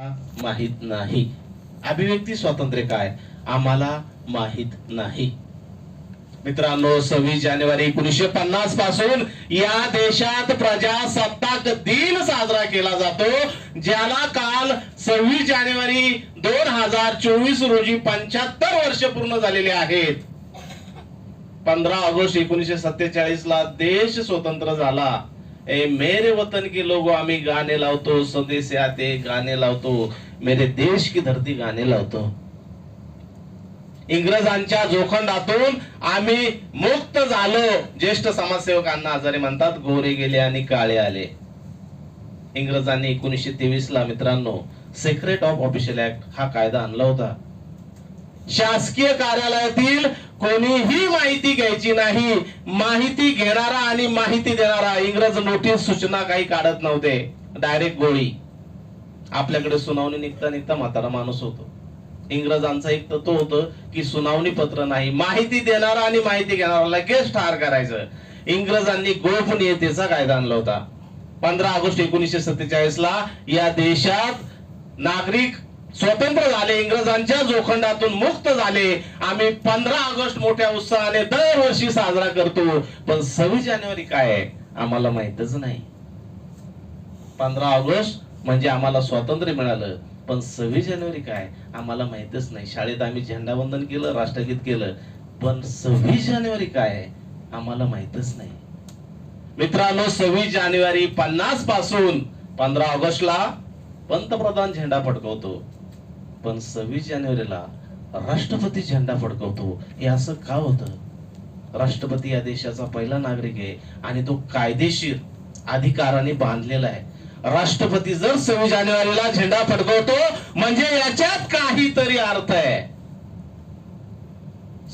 माहित नाही. अभिव्यक्ती स्वातंत्र्य काय आम्हाला माहित नाही. मित्रांनो, 26 जानेवारी 1950 पासून या देशात प्रजासत्ताक दिन साजरा केला जातो, ज्याला काल 26 जानेवारी 2024 रोजी 75 वर्ष पूर्ण झालेले आहेत. 15 ऑगस्ट 1947 ला देश स्वतंत्र झाला. ए मेरे वतन के लोगो आम्ही गाणे लावतो, स्वदेशी आते गाणे लावतो, मेरे देश की धरती गाणे लावतो. इंग्रजांच्या जोखंडातून आम्ही मुक्त झालो. ज्येष्ठ समाजसेवक अण्णा हजारे म्हणतात, गोरे गेले आणि काळे आले. इंग्रजांनी 1923 ला मित्रांनो सिक्रेट ऑफ ऑफिशियल ऍक्ट हा कायदा आणला होता. शासकीय कार्यालयातील कोणीही माहिती घ्यायची नाही. माहिती घेणारा आणि माहिती देणारा, इंग्रज नोटीस सूचना काही काढत नव्हते, डायरेक्ट गोळी. आपल्याकडे सुनावणी निघता निघता म्हातारा माणूस होतो. इंग्रजांचा एक तत्व होतं की सुनावणी पत्र नाही, माहिती देणारा आणि माहिती घेणारा लगेच ठार करायचं. इंग्रजांनी गोपनीयतेचा कायदा आणला होता. 15 ऑगस्ट 1947 ला या देशात नागरिक स्वतंत्र झाले, इंग्रजांच्या जोखंडातून मुक्त झाले. आम्ही 15 ऑगस्ट मोठ्या उत्साहाने दरवर्षी साजरा करतो, पण 26 जानेवारी काय आहे आम्हाला माहितच नाही. 15 ऑगस्ट म्हणजे आम्हाला स्वातंत्र्य मिळालं, पण 26 जानेवारी काय आम्हाला माहितच नाही. शाळेत आम्ही झेंडावंदन केलं, राष्ट्रगीत केलं, पण 26 जानेवारी काय आम्हाला माहितच नाही. मित्रांनो, 26 जानेवारी 50 पासून 15 ऑगस्टला पंतप्रधान झेंडा फडकवतो, पण 26 जानेवारीला राष्ट्रपती झेंडा फडकवतो. हे असं का होतं? राष्ट्रपती या देशाचा पहिला नागरिक आहे आणि तो कायदेशीर अधिकाराने बांधलेला आहे. राष्ट्रपती जर 26 जानेवारीला झेंडा फडकवतो म्हणजे याच्यात काहीतरी अर्थ आहे.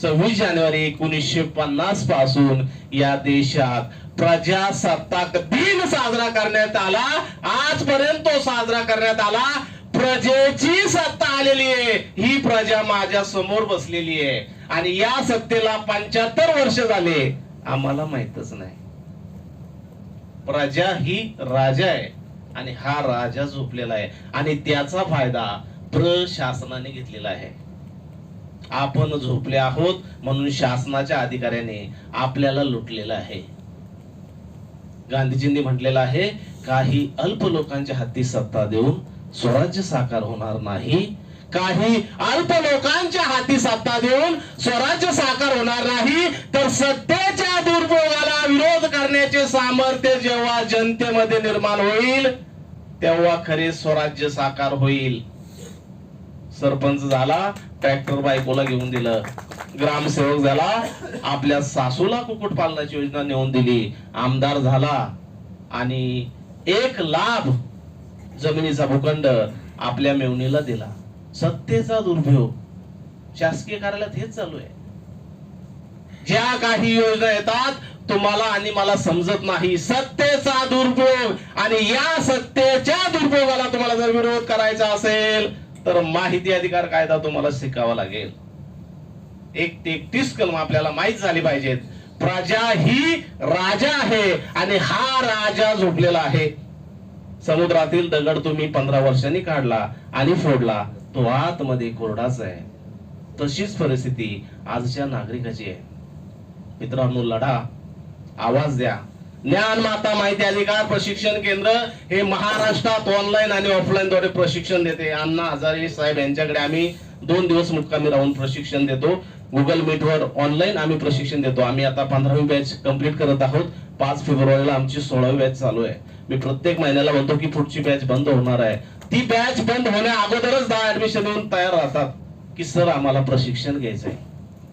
26 जानेवारी 1950 पासून या देशात प्रजासत्ताक दिन साजरा करण्यात आला. आजपर्यंत तो साजरा करण्यात आला. प्रजेची सत्ता आलेली आहे. ही प्रजा माझ्या समोर बसलेली आहे आणि या सत्तेला 75 वर्ष झाले, आम्हाला माहितच नाही. प्रजा ही राजा आहे आणि हा राजा झोपलेला आहे आणि त्याचा फायदा प्रशासनाने घेतलेला आहे. आपण झोपले आहोत म्हणून शासनाच्या अधिकाऱ्याने आपल्याला लुटलेलं आहे. गांधीजींनी म्हटलेलं आहे, काही अल्प लोकांच्या हाती सत्ता देऊन स्वराज्य साकार होणार नाही. काही अल्प लोकांच्या हाती सत्ता देऊन स्वराज्य साकार होणार नाही, तर सत्तेच्या दुरुपयोगाला विरोध करण्याचे सामर्थ्य जेव्हा जनतेमध्ये निर्माण होईल तेव्हा खरे स्वराज्य साकार होईल. सरपंच झाला, ट्रॅक्टर बायकोला घेऊन दिलं. ग्रामसेवक झाला, आपल्या सासूला कुक्कुटपालनाची योजना नेऊन दिली. आमदार झाला आणि 1 लाख जमिनीचा भूखंड आपल्या मेवणीला दिला. सत्तेचा दुरुपयोग शासकीय कार्यालयात हेच चालू आहे. ज्या काही योजना येतात तुम्हाला आणि मला समजत नाही, सत्तेचा दुरुपयोग. आणि या सत्तेच्या दुरुपयोगाला तुम्हाला जर विरोध करायचा असेल तर माहिती अधिकार कायदा तुम्हाला शिकावा लागेल. 31 कलम आपल्याला माहित झाली पाहिजेत. प्रजा ही राजा आहे आणि हा राजा झोपलेला आहे. समुद्रातील दगड तुम्ही 15 वर्षांनी काढला आणि फोडला, तो आतमध्ये कोरडाच आहे. तशीच परिस्थिती आजच्या नागरिकाची आहे. मित्रांनो, लढा, आवाज द्या. ज्ञान माता माहिती अधिकार प्रशिक्षण केंद्र हे महाराष्ट्रात ऑनलाईन आणि ऑफलाईन द्वारे प्रशिक्षण देते. अण्णा हजारे साहेब यांच्याकडे आम्ही 2 दिवस मुक्कामी राहून प्रशिक्षण देतो. गुगल मीट वर ऑनलाईन आम्ही प्रशिक्षण देतो. आम्ही आता 15वी बॅच कंप्लीट करत आहोत. 5 फेब्रुवारीला आमची 16वी बॅच चालू आहे. मी प्रत्येक महिन्याला म्हणतो की पुढची बॅच बंद होणार आहे. ती बॅच बंद होण्या अगोदरच 10 ऍडमिशन येऊन तयार राहतात की सर आम्हाला प्रशिक्षण घ्यायचंय.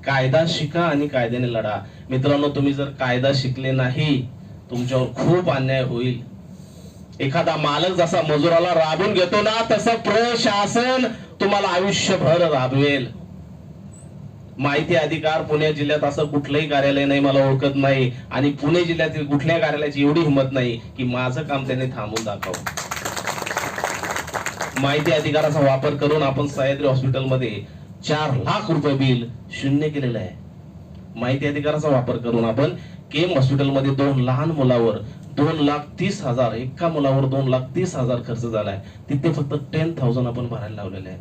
कायदा शिका आणि कायद्याने लढा. मित्रांनो, तुम्ही जर कायदा शिकले नाही तुमच्यावर खूप अन्याय होईल. एखादा मालक जसा मजुराला राबून घेतो ना, तसं प्रशासन तुम्हाला आयुष्यभर राबवेल. माहिती अधिकार पुणे जिल्ह्यात असं कुठलंही कार्यालय नाही, मला ओळखत नाही. आणि पुणे जिल्ह्यातील कुठल्या कार्यालयाची एवढी हिंमत नाही की माझं काम त्यांनी थांबून दाखवावं. माहिती अधिकाराचा वापर करून आपण सह्याद्री हॉस्पिटलमध्ये 4 लाख रुपये बिल शून्य केलेलं आहे. माहिती अधिकाराचा वापर करून आपण केम हॉस्पिटलमध्ये 2 लहान मुलावर 2,30,000 एका मुलावर 2,30,000 खर्च झालाय. तिथे फक्त 10,000 आपण भरायला लावलेले आहेत.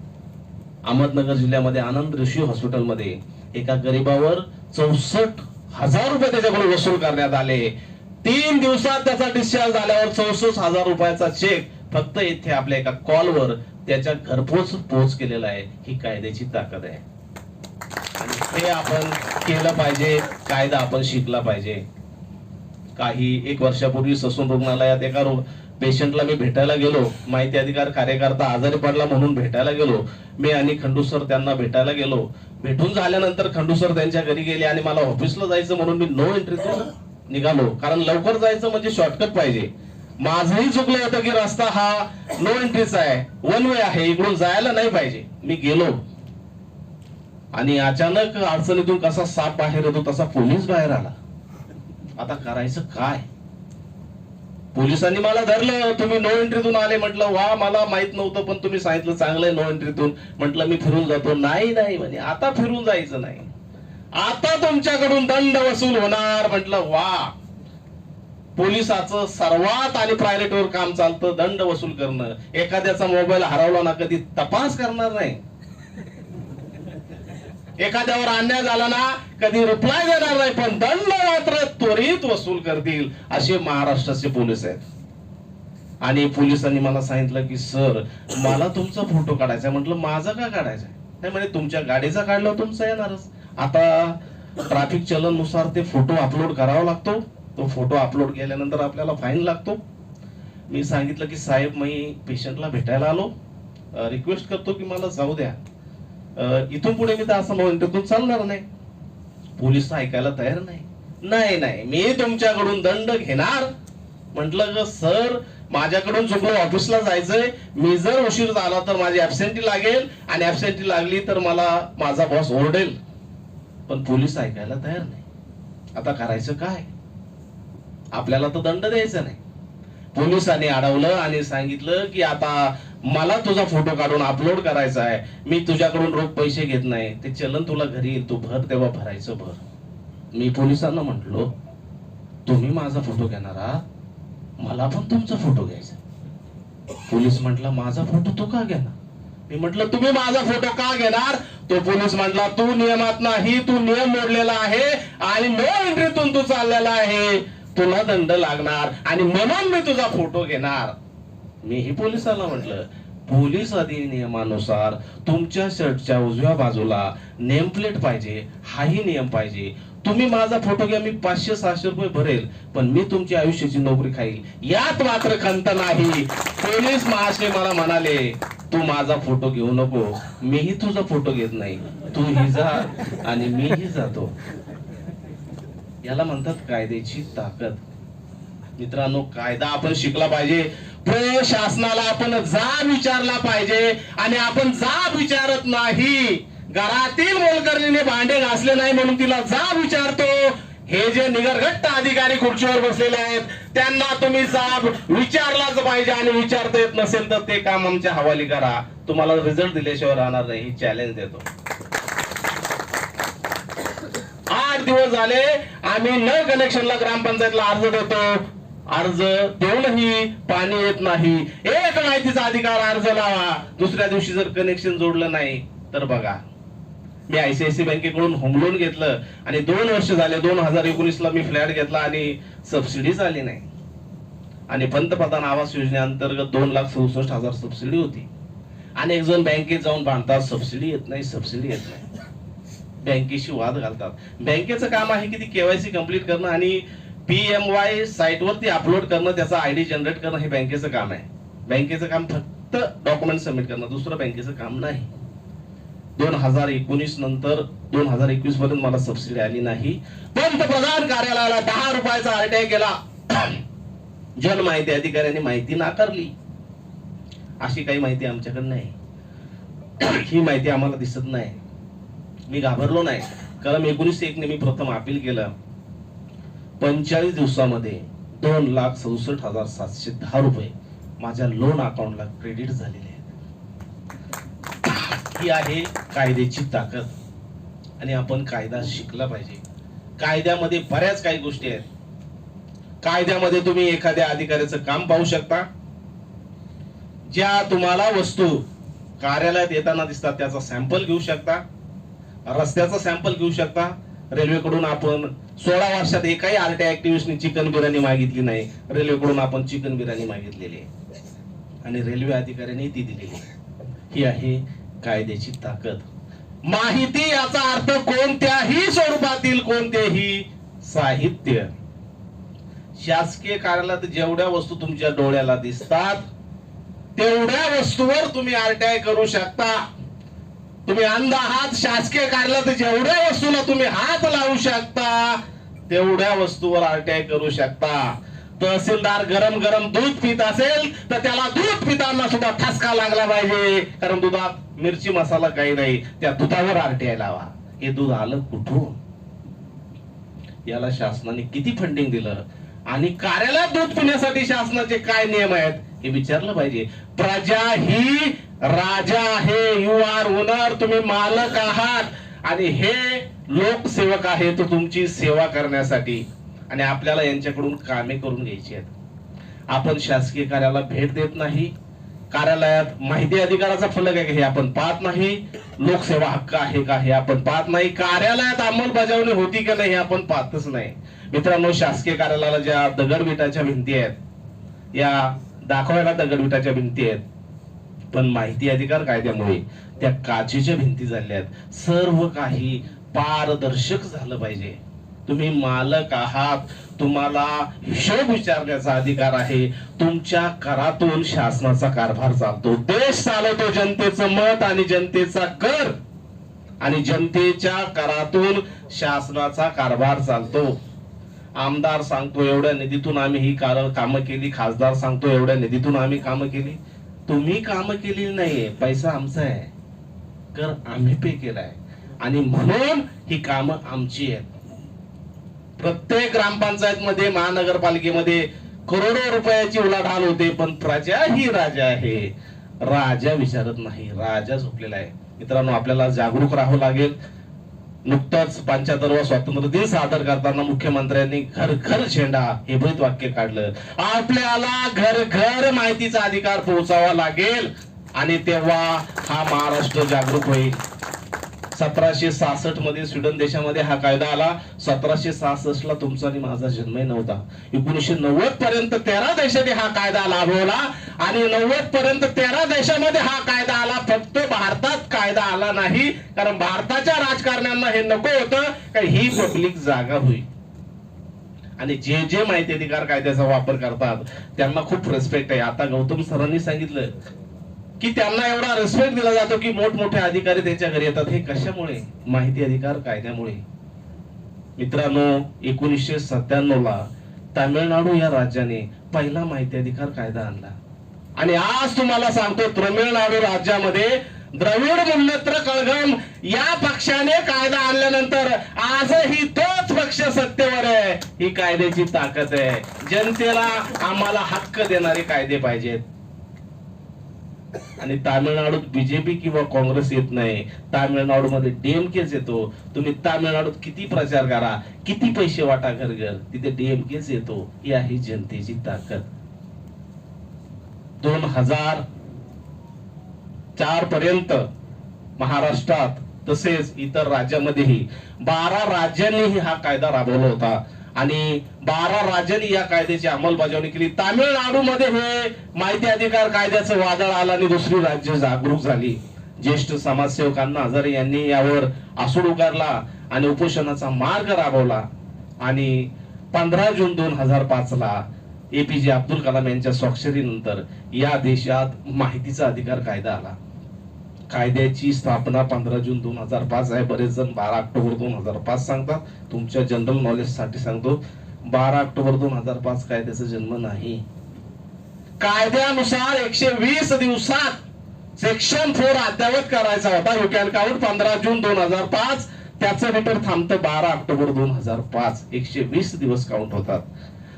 अहमदनगर जिल्ह्यामध्ये आनंद ऋषी हॉस्पिटलमध्ये एका गरीबावर 64,000 रुपये त्याच्याकडून वसूल करण्यात आले. 3 दिवसात त्याचा डिस्चार्ज झाल्यावर 64,000 रुपयाचा चेक फक्त इथे आपल्या एका कॉलवर त्याच्या घरपोच केलेला आहे. ही कायद्याची ताकद आहे आणि हे आपण केलं पाहिजे. कायदा आपण शिकला पाहिजे. काही 1 वर्षापूर्वी ससून रुग्णालयात एका पेशंटला मी भेटायला गेलो. माहिती अधिकार कार्यकर्ता आजारी पडला म्हणून भेटायला गेलो. मी आणि खंडू सर त्यांना भेटायला गेलो. भेटून झाल्यानंतर खंडू सर त्यांच्या घरी गेले आणि मला ऑफिसला जायचं म्हणून मी नो एंट्रीतून निघालो. कारण लवकर जायचं म्हणजे शॉर्टकट पाहिजे. माझंही चुकलं होतं की रस्ता हा नो एंट्रीचा आहे, वन वे आहे, इकडून जायला नाही पाहिजे. मी गेलो आणि अचानक अडचणीतून कसा साप बाहेर येतो तसा पोलीस बाहेर आला. आता करायचं काय? पोलिसांनी मला धरलं. तुम्ही नो एंट्रीतून आले. म्हटलं वा, मला माहित नव्हतं पण तुम्ही सांगितलं चांगलंय नो एंट्रीतून. म्हटलं मी फिरून जातो. नाही म्हणे आता फिरून जायचं नाही, आता तुमच्याकडून दंड वसूल होणार. म्हटलं वा, पोलिसाचं सर्वात आणि प्रायव्हेटवर काम चालतं दंड वसूल करणं. एखाद्याचा मोबाईल हरवला ना कधी तपास करणार नाही, एखाद्यावर अन्याय झाला ना कधी रिप्लाय देणार नाही, पण दंड मात्र त्वरित वसूल करतील. असे महाराष्ट्राचे पोलीस आहेत. आणि पोलिसांनी मला सांगितलं की सर मला तुमचा फोटो काढायचा. म्हटलं माझा का काढायचा? नाही म्हणे तुमच्या गाडीचा काढला तुमचा येणारच. आता ट्रॅफिक चलननुसार ते फोटो अपलोड करावा लागतो. तो फोटो अपलोड केल्यानंतर आपल्याला फाईन लागतो. मी सांगितलं की साहेब मी पेशंटला भेटायला आलो, रिक्वेस्ट करतो की मला जाऊ द्या. इथून पुढे मी तर असं म्हणतो चालणार नाही. पोलीस ऐकायला तयार नाही. नाही मी तुमच्याकडून दंड घेणार. म्हटलं सर माझ्याकडून चुकलं, ऑफिसला जायचंय. मी जर उशीर झाला तर माझी ऍबसेंटी लागेल आणि ऍबसेंटी लागली तर मला माझा बॉस ओरडेल. पण पोलीस ऐकायला तयार नाही. आता करायचं काय? आपल्याला तर दंड द्यायचा नाही. पोलिसांनी अडवलं आणि सांगितलं की आता मला तुझा फोटो काढून अपलोड करायचा आहे. मी तुझ्याकडून रोख पैसे घेत नाही. ते चलन तुला घरी येईल, तू भर तेव्हा भरायचं भर. मी पोलिसांना म्हटलो तुम्ही माझा फोटो घेणार आहात, मला पण तुमचा फोटो घ्यायचा. पोलीस म्हटला माझा फोटो तू का घेणार? मी म्हटलं तुम्ही माझा फोटो का घेणार? तो पोलीस म्हटला तू नियमात नाही, तू नियम मोडलेला आहे आणि नो एंट्रीतून तू चाललेला आहे, तुला दंड लागणार आणि म्हणून मी तुझा फोटो घेणार. मीही पोलिसाला म्हटलं पोलीस अधिनियमानुसार तुमच्या शर्टच्या उजव्या बाजूला नेम प्लेट पाहिजे, हाही नियम पाहिजे. तुम्ही माझा फोटो घ्या, मी 500-600 रुपये भरेल, पण मी तुमची आयुष्याची नोकरी खाईल यात मात्र खंत नाही. पोलीस महाशय मला म्हणाले तू माझा फोटो घेऊ नको, मीही तुझा फोटो घेत नाही, तूही जा आणि मीही जातो. याला म्हणतात कायद्याची ताकद. मित्रांनो कायदा आपण शिकला पाहिजे. प्रशासनाला आपण जाब विचारला पाहिजे आणि आपण जाब विचारत नाही. घरातील मोलकरणीने भांडे घासले नाही म्हणून तिला जाब विचारतो. हे जे निगरघट्ट अधिकारी खुर्चीवर बसलेले आहेत त्यांना तुम्ही जाब विचारलाच पाहिजे आणि विचारता येत नसेल तर ते काम आमच्या हवाली करा. तुम्हाला रिझल्ट दिल्याशिवाय राहणार नाही, ही चॅलेंज देतो. 8 दिवस झाले आम्ही नळ कनेक्शनला ग्रामपंचायतला अर्ज देतो. अर्ज देऊनही पाणी येत नाही. एक माहितीचा अधिकार अर्ज लावा, दुसऱ्या दिवशी जर कनेक्शन जोडलं नाही तर बघा. मी ICICI बँकेकडून होम लोन घेतलं आणि 2 वर्ष झाले. 2019 ला मी फ्लॅट घेतला आणि सबसिडीच आली नाही. आणि पंतप्रधान आवास योजनेअंतर्गत 2,67,000 सबसिडी होती. अनेक जण बँकेत जाऊन भांडतात सबसिडी येत नाही, सबसिडी येत नाही, बँकेशी वाद घालतात. बँकेचं काम आहे की ती KYC कंप्लीट करणं आणि PMY साईटवरती अपलोड करणं, त्याचा ID जनरेट करणं हे बँकेचं काम आहे. बँकेचं काम फक्त डॉक्युमेंट सबमिट करणं, दुसरं बँकेचं काम नाही. 2019 नंतर 2021 पर्यंत मला सबसिडी आली नाही. पंतप्रधान कार्यालयाला 10 रुपयाचा RTI केला. जन माहिती अधिकाऱ्यांनी माहिती नाकारली. अशी काही माहिती आमच्याकडे नाही. ही माहिती आम्हाला दिसत नाही. मी घाबरलो नाही. कलम 19(1) मी प्रथम अपील केलं. 45 दिवसामध्ये 2,67,710 रुपये माझ्या लोन अकाउंटला क्रेडिट झालेले आहेत. ही आहे कायद्याची ताकद आणि आपण कायदा शिकला पाहिजे. कायद्यामध्ये बऱ्याच काही गोष्टी आहेत. कायद्यामध्ये तुम्ही एखाद्या अधिकाऱ्याचं काम पाहू शकता. ज्या तुम्हाला वस्तू कार्यालयात येताना दिसतात त्याचा सॅम्पल घेऊ शकता, रस्त्याचा सॅम्पल घेऊ शकता. रेल्वेकडून आपण 16 वर्षात एकाही आरटीआय ऍक्टिव्हिस्टनी चिकन बिर्याणी मागितली नाही. रेल्वेकडून आपण चिकन बिर्याणी मागितलेली आहे आणि रेल्वे अधिकाऱ्यांनी ती दिलेली. ही आहे कायद्याची ताकद. माहिती याचा अर्थ कोणत्याही स्वरूपातील कोणतेही साहित्य. शासकीय कार्यालयात जेवढ्या वस्तू तुमच्या डोळ्याला दिसतात तेवढ्या वस्तूवर तुम्ही आरटीआय करू शकता. तुम्ही अंध आहात, शासकीय कार्यालयात जेवढ्या वस्तूला तुम्ही हात लावू शकता तेवढ्या वस्तूवर आरटीआय करू शकता. तहसीलदार गरम गरम दूध पित असेल तर त्याला दूध पिताना सुद्धा ठसका लागला पाहिजे, कारण दुधात मिरची मसाला काही नाही, त्या दुधावर आरटीआय लावा. हे दूध आलं कुठून, याला शासनाने किती फंडिंग दिलं आणि कार्यालयात दूध पिण्यासाठी शासनाचे काय नियम आहेत हे विचारलं पाहिजे. प्रजा ही राजा आहे. You are owner. तुम्ही मालक आहात आणि हे लोकसेवक आहे तो तुमची सेवा करण्यासाठी आणि आपल्याला यांच्याकडून कामे करून घ्यायची आहेत. आपण शासकीय कार्यालयाला भेट देत नाही. कार्यालयात माहिती अधिकाराचा फलक आहे हे आपण पाहत नाही. लोकसेवा हक्क आहे का हे आपण पाहत नाही. कार्यालयात अंमलबजावणी होती का नाही हे आपण पाहतच नाही. मित्रांनो, शासकीय कार्यालयाला ज्या दगडविटाच्या भिंती आहेत या दाखवायला दगडविटाच्या भिंती आहेत, पण माहिती अधिकार कायद्यामुळे त्या काचेच्या भिंती झाल्या आहेत. सर्व काही पारदर्शक झालं पाहिजे. तुम्ही मालक आहात, तुम्हाला हिशोब विचारण्याचा अधिकार आहे. तुमच्या करातून शासनाचा कारभार चालतो. देश चालवतो जनतेचं मत आणि जनतेचा कर आणि जनतेच्या करातून शासनाचा कारभार चालतो. आमदार सांगतो एवढ्या निधीतून आम्ही ही कामं केली, खासदार सांगतो एवढ्या निधीतून आम्ही कामं केली. तुम्ही कामं केलेली नाहीये, पैसा आमचा आहे, कर आम्ही पे केलाय आणि म्हणून ही कामं आमची आहेत. प्रत्येक ग्रामपंचायत मध्ये, महानगरपालिकेमध्ये करोडो रुपयाची उलाढाल होते, पण प्रजा ही राजा आहे. राजा विचारत नाही, राजा झोपलेला आहे. मित्रांनो, आपल्याला जागरूक राहावं लागेल. नुकतंच 75वा स्वातंत्र्य दिन सादर करताना मुख्यमंत्र्यांनी घर घर झेंडा हे ब्रीद वाक्य काढलं. आपल्याला घर घर माहितीचा अधिकार पोहोचावा लागेल आणि तेव्हा हा महाराष्ट्र जागरूक होईल. 1766 मध्ये स्वीडन देशामध्ये हा कायदा आला. 1766 ला तुमचा आणि माझा जन्मही नव्हता. 1990 पर्यंत 13 देशांनी हा कायदा लाभवला आणि 90 पर्यंत 13 देशामध्ये हा कायदा आला. फक्त भारतात कायदा आला नाही, कारण भारताच्या राजकारण्यांना हे नको होतं की ही पब्लिक जागा होईल. आणि जे जे माहिती अधिकार कायद्याचा वापर करतात त्यांना खूप रिस्पेक्ट आहे. आता गौतम सरांनी सांगितलं की त्यांना एवढा रिस्पेक्ट दिला जातो की मोठमोठे अधिकारी त्यांच्या घरी येतात. हे कशामुळे? माहिती अधिकार कायद्यामुळे. मित्रांनो, 1997 ला तामिळनाडू या राज्याने पहिला माहिती अधिकार कायदा आणला आणि आज तुम्हाला सांगतो तामिळनाडू राज्यामध्ये द्रविड मुन्नेत्र कळघम या पक्षाने कायदा आणल्यानंतर आजही तोच पक्ष सत्तेवर आहे. ही कायद्याची ताकद आहे. जनतेला आम्हाला हक्क देणारे कायदे पाहिजेत. आणि तामिळनाडूत बीजेपी किंवा काँग्रेस येत नाही, तामिळनाडूमध्ये डीएमकेच येतो. तुम्ही तामिळनाडूत किती प्रचार करा, किती पैसे वाटा घर घर, तिथे डीएमकेच येतो. ही आहे जनतेची ताकद. 2004 पर्यंत महाराष्ट्रात तसेच इतर राज्यामध्येही 12 राज्यांनीही हा कायदा राबवला होता आणि 12 राज्यांनी या कायद्याची अंमलबजावणी केली. तामिळनाडूमध्ये हे माहिती अधिकार कायद्याचं वादळ आलं आणि दुसरी राज्य जागरूक झाली. ज्येष्ठ समाजसेवकांना हजारे यांनी यावर आसूड उगारला आणि उपोषणाचा मार्ग राबवला आणि 15 जून 2005 ला एपीजे अब्दुल कलाम यांच्या स्वाक्षरीनंतर या देशात माहितीचा अधिकार कायदा आला. कायद्याची स्थापना 15 जून 2005 आहे. बरेच जण 12 ऑक्टोबर 2005 सांगतात. तुमच्या जनरल नॉलेज साठी सांगतो, 12 ऑक्टोबर 2005 कायद्याचा जन्म नाही. कायद्यानुसार 120 दिवसात सेक्शन 4 अद्ययावत करायचा होता. यू कॅन काउंट 15 जून 2005, त्याचं मीटर थांबतं 12 ऑक्टोबर 2005. 120 दिवस काउंट होतात.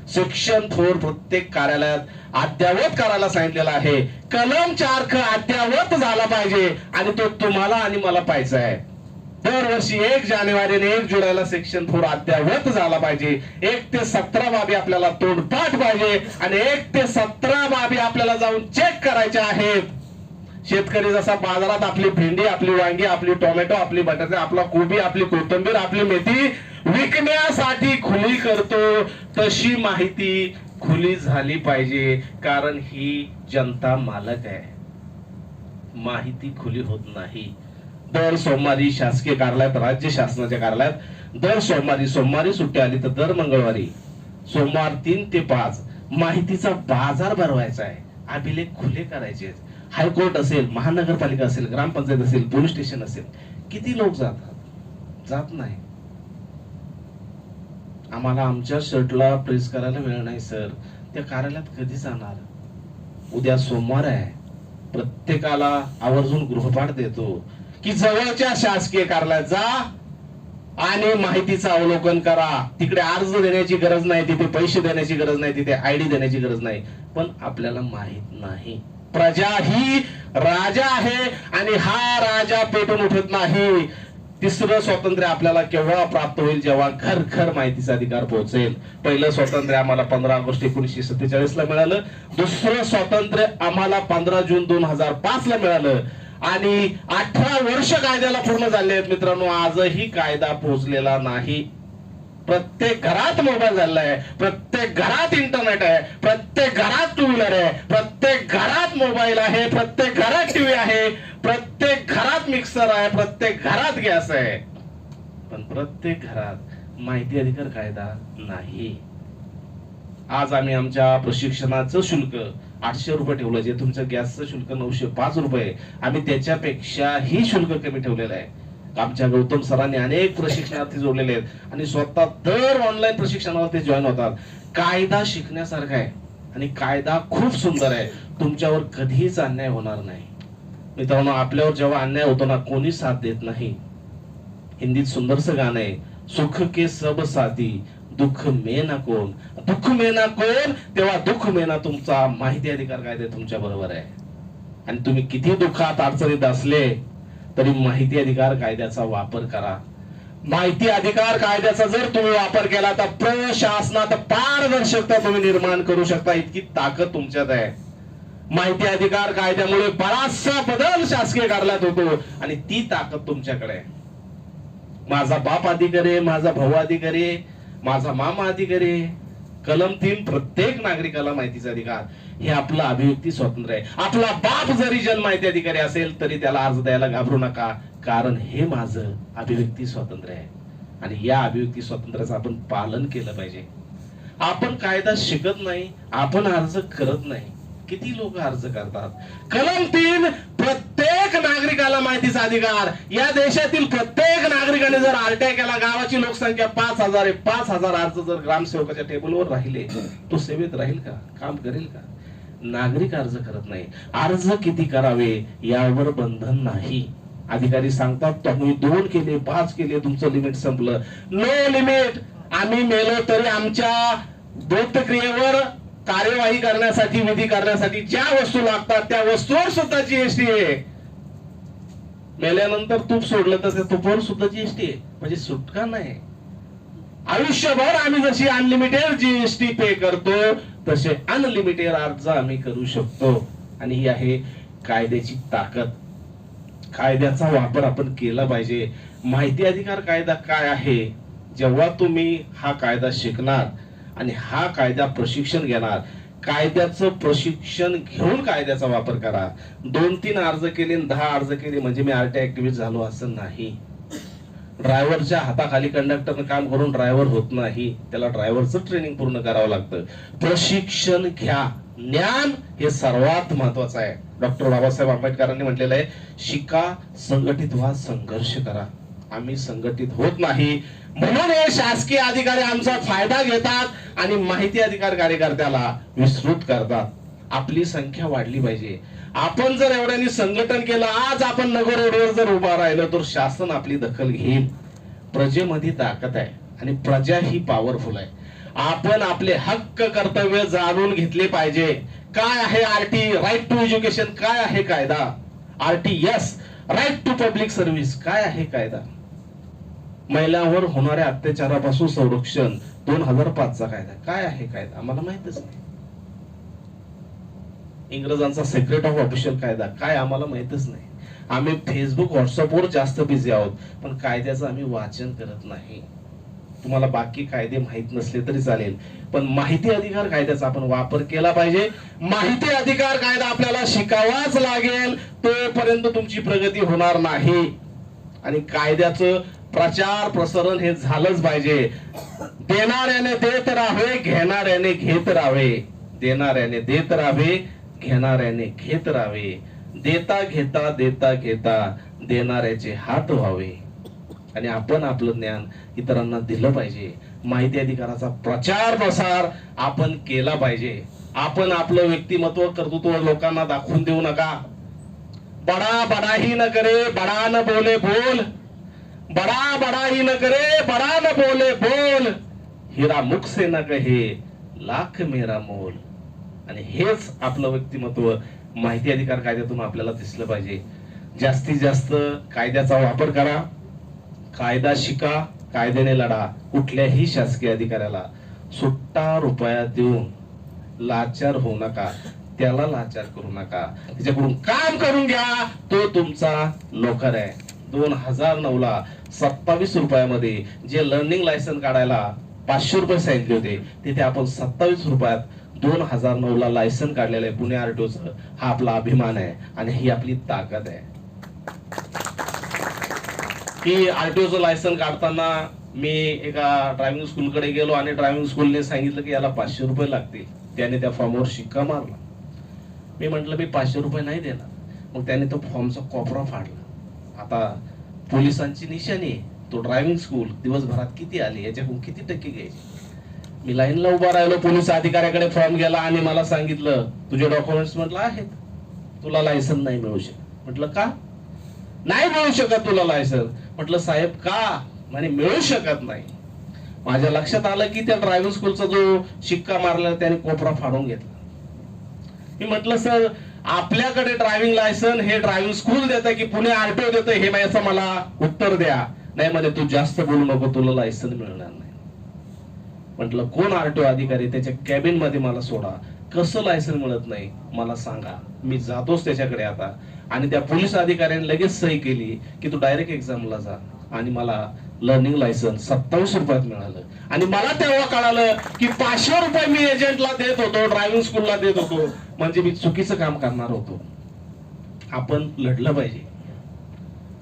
सेक्शन 4 प्रत्येक कार्यालयात अद्ययावत करायला सांगितलेला आहे. कलम 4 अद्ययावत झाला पाहिजे आणि तो तुम्हाला आणि मला पाहिजे आहे. दरवर्षी 1 जानेवारी आणि 1 जुलैला सेक्शन 4 अद्ययावत झाला पाहिजे. 1 ते 17 बाबी आपल्याला तोंडपाठ पाहिजे आणि 1 ते 17 बाबी आपल्याला जाऊन चेक करायच्या आहेत. शेतकरी जसा बाजारात आपली भेंडी, आपली वांगी, आपली टोमॅटो, आपली बटाटे, आपला कोबी, आपली कोथिंबीर, आपली मेथी विकण्यासाठी खुली करतो, तशी माहिती खुली झाली पाहिजे. कारण ही जनता मालक आहे. माहिती खुली होत नाही. दर सोमवारी शासकीय कार्यालयात, राज्य शासनाच्या कार्यालयात दर सोमवारी सुट्टी आली तर दर मंगळवारी सोमवार 3 ते 5 माहितीचा बाजार भरवायचा आहे. अभिलेख खुले करायचे. हायकोर्ट असेल, महानगरपालिका असेल, ग्रामपंचायत असेल, पोलीस स्टेशन असेल, किती लोक जात नाही. आम्हाला आमच्या शर्टला प्रेस करायला वेळ नाही सर. त्या कार्यालयात कधी जाणार? उद्या सोमवार आहे. प्रत्येकाला आवर्जून गृहपाठ देतो की जवळच्या शासकीय कार्यालयात जा आणि माहितीचं अवलोकन करा. तिकडे अर्ज देण्याची गरज नाही, तिथे पैसे देण्याची गरज नाही, तिथे आयडी देण्याची गरज नाही. पण आपल्याला माहित नाही. प्रजा ही राजा आहे आणि हा राजा पेटून उठत नाही. तिसरं स्वातंत्र्य आपल्याला केव्हा प्राप्त होईल? जेव्हा घर घर माहितीचा अधिकार पोहोचेल. पहिलं स्वातंत्र्य आम्हाला 15 ऑगस्ट 1947 ला मिळालं. दुसरं स्वातंत्र्य आम्हाला 15 जून 2005 ला मिळालं. आणि 18 वर्ष कायद्याला पूर्ण झाले आहेत मित्रांनो. आजही कायदा पोहोचलेला नाही. प्रत्येक घरात मोबाईल झालेला आहे, प्रत्येक घरात इंटरनेट आहे, प्रत्येक घरात टू व्हीलर आहे, प्रत्येक घरात मोबाईल आहे, प्रत्येक घरात टीव्ही आहे, प्रत्येक घरात मिक्सर आहे, प्रत्येक घरात गॅस आहे. पण प्रत्येक घरात माहिती अधिकार कायदा नाही. आज आम्ही आमच्या प्रशिक्षणाचं शुल्क 800 रुपये ठेवलं. जे तुमचं गॅसचं शुल्क 905 रुपये, आम्ही त्याच्यापेक्षाही शुल्क कमी ठेवलेलं आहे. आमच्या गौतम सरांनी अनेक प्रशिक्षणार्थी जोडलेले आहेत आणि स्वतः दर ऑनलाईन प्रशिक्षणावर ते जॉईन होतात. कायदा शिकण्यासारखा आहे आणि कायदा खूप सुंदर आहे. तुमच्यावर कधीच अन्याय होणार नाही मित्रांनो. आपल्यावर जेव्हा अन्याय होतो ना, कोणी साथ देत नाही. हिंदीत सुंदरसं गाणं आहे, सुख के सब साथी दुःख में ना कोण. दुःख में ना कोण, तेव्हा दुःख में ना तुमचा माहिती अधिकार कायदा तुमच्या बरोबर आहे. आणि तुम्ही किती दुःखात अडचणीत असले तरी माहिती अधिकार कायद्याचा वापर करा. माहिती अधिकार कायद्याचा जर तुम्ही वापर केला तर प्रशासनात पारदर्शकता तुम्ही निर्माण करू शकता. इतकी ताकद तुमच्यात आहे. माहिती अधिकार कायद्यामुळे बराचसा बदल शासकीय कार्यालयात होतो आणि ती ताकद तुमच्याकडे आहे. माझा बाप अधिकारी आहे, माझा भाऊ अधिकारी आहे, माझा मामा अधिकारी आहे. कलम 3 प्रत्येक नागरिकाला माहितीचा अधिकार. हे आपलं अभिव्यक्ती स्वातंत्र्य आहे. आपला बाप जरी जन्माहिती अधिकारी असेल तरी त्याला अर्ज द्यायला घाबरू नका, कारण हे माझं अभिव्यक्ती स्वातंत्र्य आहे आणि या अभिव्यक्ती स्वातंत्र्याचं आपण पालन केलं पाहिजे. आपण कायदा शिकत नाही, आपण अर्ज करत नाही. किती लोक अर्ज करतात. कलम 3 प्रत्येक नागरिकाला माहितीचा अधिकार. या देशातील प्रत्येक नागरिकाने जर आरटीआय केला, गावाची लोकसंख्या 5,000 आहे, 5,000 अर्ज जर ग्रामसेवकाच्या टेबलवर राहिले, तो सेवेत राहील का? काम करेल का? नागरिक अर्ज करत नाही. अर्ज किती करावे यावर बंधन नाही. अधिकारी सांगतात तुम्ही 2 केले, 5 केले, तुमचं लिमिट संपलं. No limit. आम्ही मेलो तरी आमच्या बोधक्रियेवर कार्यवाही करण्यासाठी, विधी करण्यासाठी ज्या वस्तू लागतात त्या वस्तूवर सुद्धा जीएसटी आहे. मेल्यानंतर तूप सोडलं तर त्या तुपावर सुद्धा जीएसटी आहे. म्हणजे सुटका नाही. आयुष्यभर आम्ही जशी अनलिमिटेड जीएसटी पे करतो तसे अनलिमिटेड अर्ज आम्ही करू शकतो. आणि ही आहे कायद्याची ताकद. कायद्याचा वापर आपण केला पाहिजे. माहिती अधिकार कायदा काय आहे? जेव्हा तुम्ही हा कायदा शिकणार आणि हा कायदा प्रशिक्षण घेणार, कायद्याचं प्रशिक्षण घेऊन कायद्याचा वापर करा. 2-3 अर्ज केले, 10 अर्ज केले म्हणजे मी आरटीआय ऍक्टिव्हिस्ट झालो असं नाही. ड्रायव्हरच्या हाताखाली कंडक्टरनं काम करून ड्रायव्हर होत नाही. त्याला ड्रायव्हरचं ट्रेनिंग पूर्ण करावं लागतं. प्रशिक्षण घ्या. ज्ञान हे सर्वात महत्वाचं आहे. डॉक्टर बाबासाहेब आंबेडकरांनी म्हटलेलं आहे, शिका, संघटित व्हा, संघर्ष करा. आम्ही संघटित होत नाही म्हणून हे शासकीय अधिकारी आमचा फायदा घेतात आणि माहिती अधिकार कार्यकर्त्याला विस्तृत करतात. आपली संख्या वाढली पाहिजे. आपण जर एवढ्यांनी संघटन केलं, आज आपण नगर रोडवर जर उभा राहिलो तर शासन आपली दखल घेईल. प्रजेमध्ये ताकद आहे आणि प्रजा ही पॉवरफुल आहे. आपण आपले हक्क कर्तव्य जाणून घेतले पाहिजे. काय आहे आरटी, राईट टू एज्युकेशन, काय आहे कायदा. RTS, right to public service, काय आहे कायदा. महिलांवर होणाऱ्या अत्याचारापासून संरक्षण 2005चा कायदा. काय आहे कायदा आम्हाला माहितच नाही. इंग्रजांचा सेक्रेट ऑफ ऑफिशियल कायदा काय आम्हाला माहितच नाही. आम्ही फेसबुक व्हॉट्सअपवर जास्त बिझी आहोत, पण कायद्याचं आम्ही वाचन करत नाही. तुम्हाला बाकी कायदे माहित नसले तरी चालेल, पण माहिती अधिकार कायद्याचा आपण वापर केला पाहिजे. माहिती अधिकार कायदा आपल्याला शिकावाच लागेल, तोपर्यंत तुमची प्रगती होणार नाही. आणि कायद्याचं प्रचार प्रसारण हे झालंच पाहिजे. देणाऱ्याने देत राहावे, घेणाऱ्याने घेत राहावे. देणाऱ्याने देत राहावे, घेणाऱ्याने घेत राहावे. देता घेता देता घेता देणाऱ्याचे हात व्हावे. आणि आपण आपलं ज्ञान इतरांना दिलं पाहिजे. माहिती अधिकाराचा प्रचार प्रसार आपण केला पाहिजे. आपण आपलं व्यक्तिमत्व कर्तृत्व लोकांना दाखवून देऊ नका. बडा बडा ही न करे, बडा न बोले बोल. बडा बडा ही न करे, बडा न बोले बोल. हिरा मुख से न कहे, लाख मेरा मोल. आणि हेच आपलं व्यक्तिमत्व माहिती अधिकार कायद्यातून आपल्याला दिसलं पाहिजे. जास्तीत जास्त कायद्याचा वापर करा. कायदा शिका, कायद्याने लढा. कुठल्याही शासकीय अधिकाऱ्याला सुट्टा रुपया देऊन लाचार होऊ नका, त्याला लाचार करू नका. त्याच्याकडून काम करून घ्या, तो तुमचा नोकर आहे. 2009ला 27 रुपयामध्ये जे लर्निंग लायसन काढायला 500 रुपये सांगितले होते, तिथे आपण 27 रुपयात 2009ला लायसन काढलेलं आहे पुणे आरटीओचं. हा आपला अभिमान आहे आणि ही आपली ताकद आहे. की आरटीओचं लायसन काढताना मी एका ड्रायव्हिंग स्कूलकडे गेलो आणि ड्रायव्हिंग स्कूलने सांगितलं की याला 500 रुपये लागतील. त्याने त्या फॉर्मवर शिक्का मारला. मी म्हंटल मी 500 रुपये नाही देणार. मग त्याने तो फॉर्मचा कोपरा फाडला. आता पोलिसांची निशाणी तो ड्रायव्हिंग स्कूल दिवसभरात किती आली, याच्याकडून किती टक्के घ्यायचे. मी लाईनला उभा राहिलो. पोलीस अधिकाऱ्याकडे फॉर्म गेला आणि मला सांगितलं तुझे डॉक्युमेंट्स. म्हटलं आहेत. तुला लायसन नाही मिळू शकत. म्हटलं का नाही मिळू शकत तुला लायसन? म्हटलं साहेब का? म्हणे मिळू शकत नाही. माझ्या लक्षात आलं की त्या ड्रायव्हिंग स्कूलचा जो शिक्का मारला त्याने कोपरा फाडून घेतला. मी म्हटलं सर आपल्याकडे ड्रायव्हिंग लायसन हे ड्रायव्हिंग स्कूल देतं की पुणे आरटीओ देतं, हे याचं मला उत्तर द्या. नाही म्हणे तू जास्त बोलू नको, तुला लायसन मिळणार नाही. म्हटलं कोण आरटीओ अधिकारी? त्याच्या कॅबिन मध्ये मला सोडा. कसं लायसन मिळत नाही मला सांगा. मी जातोच त्याच्याकडे आता. आणि त्या पोलीस अधिकाऱ्याने लगेच सही केली की तू डायरेक्ट एक्झामला जा. आणि मला लर्निंग लायसन 27 रुपयात मिळालं. आणि मला तेव्हा कळालं की 500 रुपये मी एजंटला देत होतो, ड्रायव्हिंग स्कूलला देत होतो, म्हणजे मी चुकीचं काम करणार होतो. आपण लढलं पाहिजे.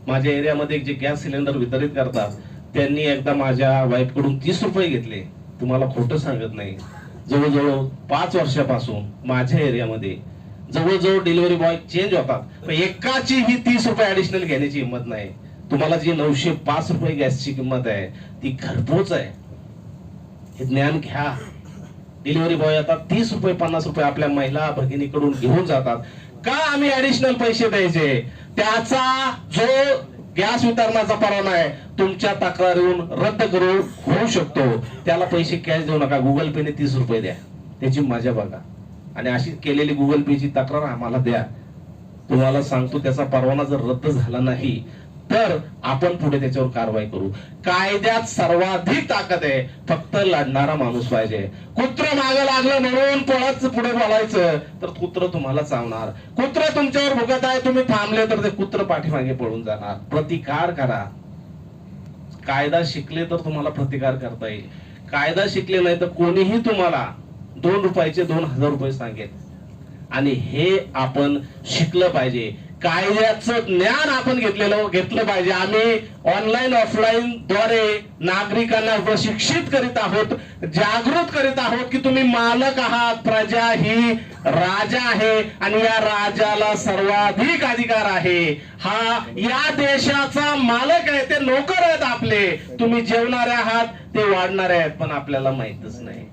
माझ्या एरियामध्ये जे गॅस सिलेंडर वितरित करतात त्यांनी एकदा माझ्या वाईफ कडून 30 रुपये घेतले. तुम्हाला खोटं सांगत नाही, जवळजवळ 5 वर्षापासून माझ्या एरियामध्ये जवळजवळ डिलिव्हरी बॉय चेंज होतात, पण एकाची ही 30 रुपये ऍडिशनल घेण्याची हिंमत नाही. तुम्हाला जी 905 रुपये गॅसची किंमत आहे ती घरपोच आहे. हे ज्ञान घ्या. डिलिव्हरी बॉय आता 30 रुपये 50 रुपये आपल्या महिला भगिनीकडून घेऊन जातात. का आम्ही ऍडिशनल पैसे द्यायचे? त्याचा जो गॅस वितरणाचा परवाना आहे तुमच्या तक्रारीवरून रद्द करून होऊ शकतो. त्याला पैसे कॅश देऊ नका, गुगल पे ने 30 रुपये द्या, त्याची मजा बघा. आणि अशी केलेली गुगल पे ची तक्रार आम्हाला द्या. तुम्हाला सांगतो त्याचा परवाना जर रद्द झाला नाही तर आपण पुढे त्याच्यावर कारवाई करू. कायद्यात सर्वाधिक ताकद आहे, फक्त लढणारा माणूस पाहिजे. कुत्र मागे लागलं म्हणून पळत पुढे बोलायचं तर कुत्र तुम्हाला चावणार. कुत्र तुमच्यावर भुगत आहे, तुम्ही थांबले तर ते कुत्र पाठीमागे पळून जाणार. प्रतिकार करा. कायदा शिकले तर तुम्हाला प्रतिकार करता येईल. कायदा शिकले नाही तर कोणीही तुम्हाला 2 रुपयाचे 2000 रुपये सांगेल. आणि हे आपण शिकलं पाहिजे. कायद्याचं ज्ञान आपण घेतलं पाहिजे. आम्ही ऑनलाईन ऑफलाईन द्वारे नागरिकांना प्रशिक्षित करीत आहोत, जागृत करीत आहोत की तुम्ही मालक आहात. प्रजा ही राजा आहे आणि या राजाला सर्वाधिक अधिकार आहे. हा या देशाचा मालक आहे, ते नोकर आहेत आपले. तुम्ही जेवणारे आहात, ते वाढणारे आहेत, पण आपल्याला माहितच नाही.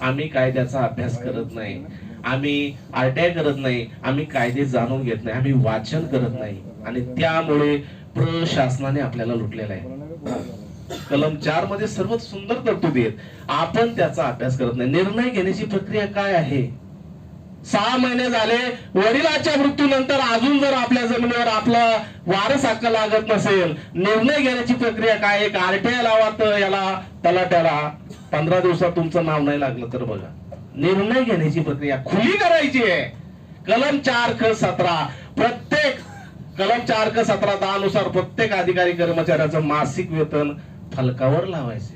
आम्ही कायद्याचा अभ्यास करत नाही, आम्ही आरटीआय करत नाही, आम्ही कायदे जाणून घेत नाही, आम्ही वाचन करत नाही. आणि त्यामुळे प्रशासनाने आपल्याला लुटलेलं आहे. कलम 4 मध्ये सर्वात सुंदर तरतुदी आहेत, आपण त्याचा अभ्यास करत नाही. निर्णय घेण्याची प्रक्रिया काय आहे? 6 महिने झाले, वडिलाच्या मृत्यूनंतर अजून जर आपल्या जमिनीवर आपला वारस हक्क लागत नसेल, निर्णय घेण्याची प्रक्रिया काय? एक आरटीआय लावा तर याला तलाट्याला 15 दिवसात तुमचं नाव नाही लागलं तर बघा, निर्णय घेण्याची प्रक्रिया खुली करायची आहे. कलम 4(ख)(17) प्रत्येक कलम 4(ख)(17) नुसार प्रत्येक अधिकारी कर्मचाऱ्याचं मासिक वेतन फलकावर लावायचे.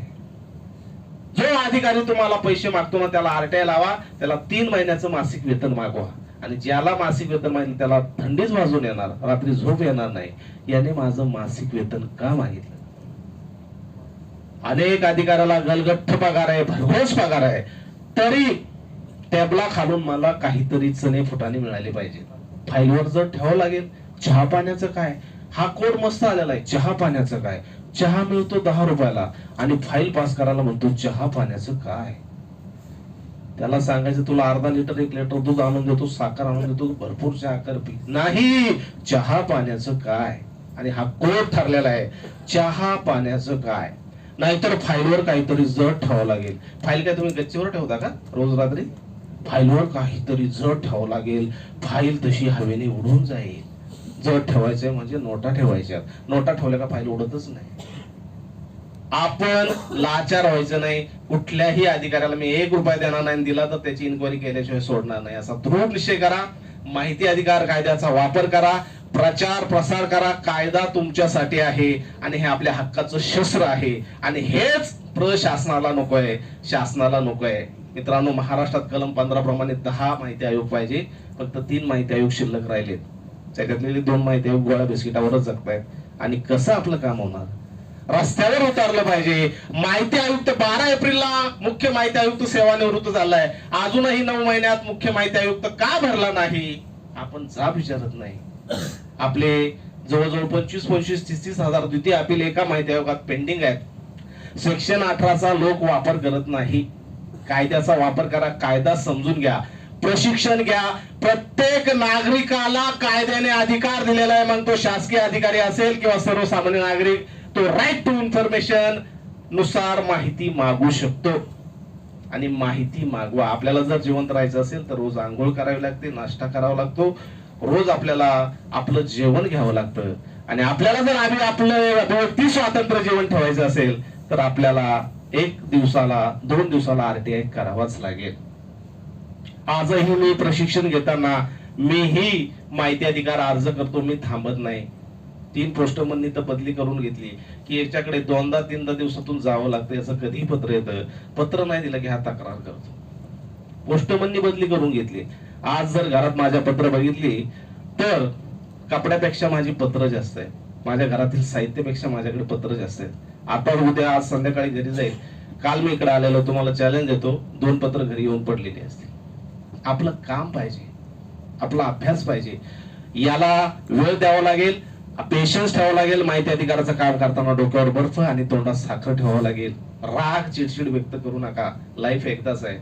जो अधिकारी तुम्हाला पैसे मागतो ना त्याला आरटीआय लावा, त्याला 3 महिन्याचं मासिक वेतन मागवा. आणि ज्याला मासिक वेतन मागितलं त्याला थंडीच वाजून येणार, रात्री झोप येणार नाही. याने माझं मासिक वेतन का मागितलं? अनेक अधिकाऱ्याला गलगठ्ठ पगार आहे, भरघोस पगार आहे, तरी टेबला खालून मला काहीतरी चणे फुटाणे मिळाले पाहिजे. फाईलवर जर ठेवावं लागेल. चहा पाण्याचं काय? हा कोड मस्त आलेला आहे. चहा पाण्याचं काय? चहा मिळतो 10 रुपयाला आणि फाईल पास करायला म्हणतो चहा पाण्याचं काय? त्याला सांगायचं तुला अर्धा लिटर 1 लिटर दूध आणून देतो, साखर आणून देतो, भरपूर चहा कर पी. नाही, चहा पाण्याचं काय? आणि हा कोड ठरलेला आहे, चहा पाण्याचं काय. नाहीतर फाईलवर काहीतरी जड ठेवावं लागेल. फाईल काय तुम्ही गच्चीवर ठेवता का रोज रात्री? फाईलवर काहीतरी जड ठेवावं लागेल. फाईल तशी हवेने उडून जाईल. जड ठेवायचंय म्हणजे नोटा ठेवायच्या. नोटा ठेवल्या का फाईल उडतच नाही. आपण लाचार व्हायचं नाही. कुठल्याही अधिकाऱ्याला मी 1 रुपया देणार नाही, दिला तर त्याची इन्क्वायरी केल्याशिवाय सोडणार नाही असा दृढ निश्चय करा. माहिती अधिकार कायद्याचा वापर करा, प्रचार प्रसार करा. कायदा तुमच्यासाठी आहे आणि हे आपल्या हक्काचं शस्त्र आहे. आणि हेच प्रशासनाला नकोय, शासनाला नकोय. मित्रांनो, महाराष्ट्रात कलम 15 प्रमाणे 10 माहिती आयोग पाहिजे, फक्त 3 माहिती आयोग शिल्लक राहिलेत. त्याच्यातले 2 माहिती आयोग गोळ्या बिस्किटावरच जगतायत. आणि कसं आपलं काम होणार? रस्त्यावर उतरलं पाहिजे. माहिती आयुक्त 12 एप्रिलला मुख्य माहिती आयुक्त सेवानिवृत्त झालाय, अजूनही 9 महिन्यात मुख्य माहिती आयुक्त का भरला नाही? आपण जाब विचारत नाही. आपले जवळजवळ 25-30 हजार द्वितीय अपील एका माहिती आयोगात पेंडिंग आहेत. सेक्शन 18चा लोक वापर करत नाही. कायद्याचा वापर करा, कायदा समजून घ्या, प्रशिक्षण घ्या. प्रत्येक नागरिकाला कायद्याने अधिकार दिलेला आहे. मग तो शासकीय अधिकारी असेल किंवा सर्वसामान्य नागरिक, तो राईट टू इन्फॉर्मेशन नुसार माहिती मागू शकतो. आणि माहिती मागवा. आपल्याला जर जिवंत राहायचं असेल तर रोज आंघोळ करावी लागते, नाश्ता करावा लागतो, रोज आपल्याला आपलं जेवण घ्यावं लागतं. आणि आपल्याला जर आम्ही आपलं व्यक्ती स्वातंत्र्य जेवण ठेवायचं असेल तर आपल्याला 1 दिवसाला 2 दिवसाला आरटीआय करावाच लागेल. आजही मी प्रशिक्षण घेताना मीही माहिती अधिकार अर्ज करतो, मी थांबत नाही. 3 पोस्टमननी तर बदली करून घेतली की याच्याकडे 2दा-3दा दिवसातून जावं लागतं. याचं कधी पत्र येतं, पत्र नाही दिलं की हा तक्रार करतो. पोस्टमननी बदली करून घेतली. आज जर घरात माझ्या पत्र बघितली तर कपड्यापेक्षा माझी पत्र जास्त आहे, माझ्या घरातील साहित्यापेक्षा माझ्याकडे पत्र जास्त आहेत. आता उद्या आज संध्याकाळी घरी जाईल. काल मी इकडे आलेलो, तुम्हाला चॅलेंज देतो, 2 पत्र घरी येऊन पडलेली असतील. आपलं काम पाहिजे, आपला अभ्यास पाहिजे, याला वेळ द्यावा लागेल, पेशन्स ठेवावं लागेल. माहिती अधिकाराचं काम करताना डोक्यावर बर्फ आणि तोंडात साखर ठेवावं लागेल. राग चिडचिड व्यक्त करू नका. लाईफ एकदाच आहे.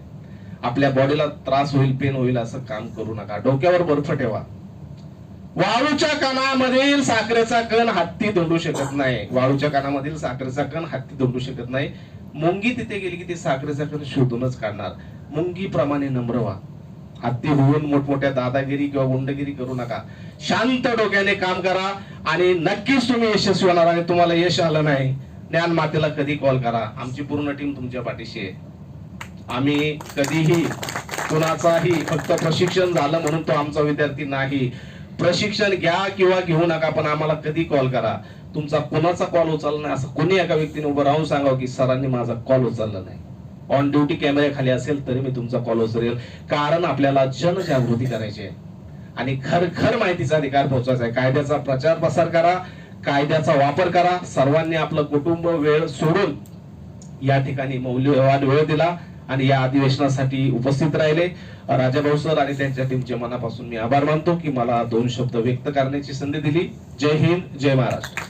आपल्या बॉडीला त्रास होईल, पेन होईल असं काम करू नका. डोक्यावर बर्फ ठेवा. वाळूच्या कणामधील साखरेचा कण हत्ती दोंडू शकत नाही. वाळूच्या कणामधील साखरेचा कण हत्ती दोंडू शकत नाही. मुंगी तिथे गेली की ती साखरेचा कण शोधूनच काढणार. मुंगीप्रमाणे नम्र व्हा. हत्ती होऊन मोठमोठ्या दादागिरी किंवा गुंडगिरी करू नका. शांत डोक्याने काम करा आणि नक्कीच तुम्ही यशस्वी होणार. आणि तुम्हाला यश आलं नाही, ज्ञान मातेला कधी कॉल करा. आमची पूर्ण टीम तुमच्या पाठीशी आहे. आम्ही कधीही कुणाचाही फक्त प्रशिक्षण झालं म्हणून तो आमचा विद्यार्थी नाही. प्रशिक्षण घ्या किंवा घेऊ नका, पण आम्हाला कधी कॉल करा. तुमचा कोणाचा कॉल उचलला नाही असं कोणी एका व्यक्तीने उभं राहून सांगावं की सरांनी माझा कॉल उचलला नाही. ऑन ड्युटी कॅमेऱ्या खाली असेल तरी मी तुमचा कॉल उचलेल. कारण आपल्याला जनजागृती करायची आहे आणि खर माहितीचा अधिकार पोहोचायचा आहे. कायद्याचा प्रचार प्रसार करा, कायद्याचा वापर करा. सर्वांनी आपलं कुटुंब वेळ सोडून या ठिकाणी मौल्यवान वेळ दिला आणि या अधिवेशनासाठी उपस्थित राहिले. राजाभाऊ सर आणि त्यांच्या टीमचे मनापासून मी आभार मानतो की मला 2 शब्द व्यक्त करण्याची संधी दिली. जय हिंद, जय महाराष्ट्र.